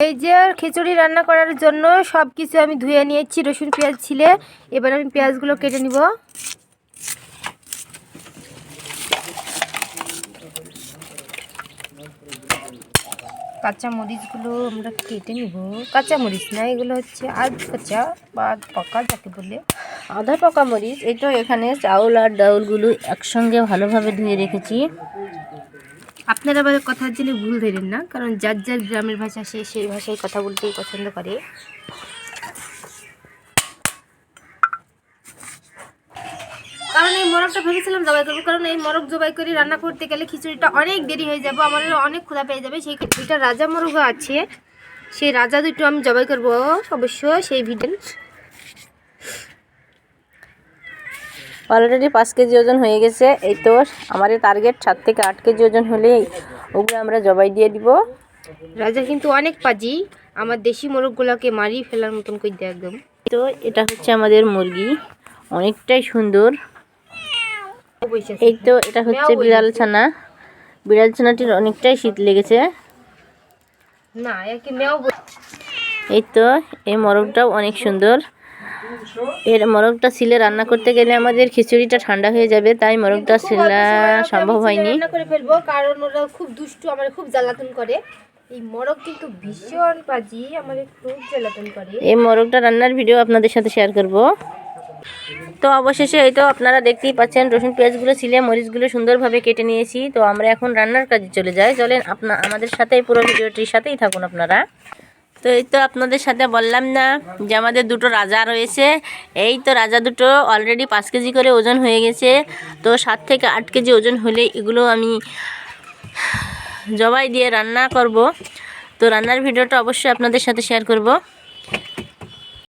এই যে খিচুড়ি রান্না করার জন্য সব কিছু আমি ধুয়ে নিয়েছি, রসুন পেঁয়াজ ছিলে। এবার আমি পেঁয়াজগুলো কেটে নিব। কাঁচা মরিচগুলো আমরা কেটে নিব। কাঁচা মরিচ না, এগুলো হচ্ছে আধ কাঁচা বা আধ পাকা যাকে বলে, আধা পাকা মরিচ। এই তো এখানে চাউল আর ডাউলগুলো একসঙ্গে ভালোভাবে ধুয়ে রেখেছি। আপনারা আবার কথার জন্য ভুল ধরেন না, কারণ যার যার গ্রামের ভাষা সে সেই ভাষায় কথা বলতেই পছন্দ করে। কারণ এই মোরগটা ভেবেছিলাম জবাই করবো, কারণ এই মোরগ জবাই করে রান্না করতে গেলে খিচুড়িটা অনেক দেরি হয়ে যাবে, আমার অনেক ক্ষুধা পেয়ে যাবে। সেই দুইটা রাজা মোরগ আছে, সেই রাজা দুটো আমি জবাই করবো অবশ্য। সেই ভিডিও অলরেডি 5 কেজি ওজন হয়ে গেছে। এই তো আমাদের টার্গেট 7 থেকে 8 কেজি ওজন হলেই ওগুলো আমরা জবাই দিয়ে দিব। রাজা কিন্তু অনেক পাজি, আমার দেশি মোরগগুলোকে মারিয়ে ফেলার মতন করে দেয় একদম। তো এটা হচ্ছে আমাদের মুরগি, অনেকটাই সুন্দর। এই তো এটা হচ্ছে বিড়াল ছানা। বিড়াল ছানাটির অনেকটাই শীত লেগেছে। না একে মেও। এই তো এই মোরগটাও অনেক সুন্দর। এর মোরগটা সিলে রান্না করতে গেলে আমাদের খিচুড়িটা ঠান্ডা হয়ে যাবে, তাই মোরগটা সিলা সম্ভব হয়নি। রান্না করে ফেলবো, কারণ ওরা খুব দুষ্টু, আমার খুব জ্বালাতন করে। এই মোরগ কিন্তু ভীষণ পাজি, আমাদের খুব জ্বালাতন করে। এই মোরগটা রান্নার ভিডিও আপনাদের সাথে শেয়ার করব। তো অবশেষে এই তো আপনারা দেখতেই পাচ্ছেন রসুন পেঁয়াজগুলো ছিলে মরিচগুলো সুন্দরভাবে কেটে নিয়েছি। তো আমরা এখন রান্নার কাজে চলে যাই। চলেন আমাদের সাথেই পুরো ভিডিওটির সাথেই থাকুন আপনারা। তো এই তো আপনাদের সাথে বললাম না যে আমাদের দুটো রাজা রয়েছে। এই তো রাজা দুটো অলরেডি 5 কেজি করে ওজন হয়ে গেছে। তো 7 থেকে 8 কেজি ওজন হলে এগুলো আমি জবাই দিয়ে রান্না করব। তো রান্নার ভিডিওটা অবশ্যই আপনাদের সাথে শেয়ার করব।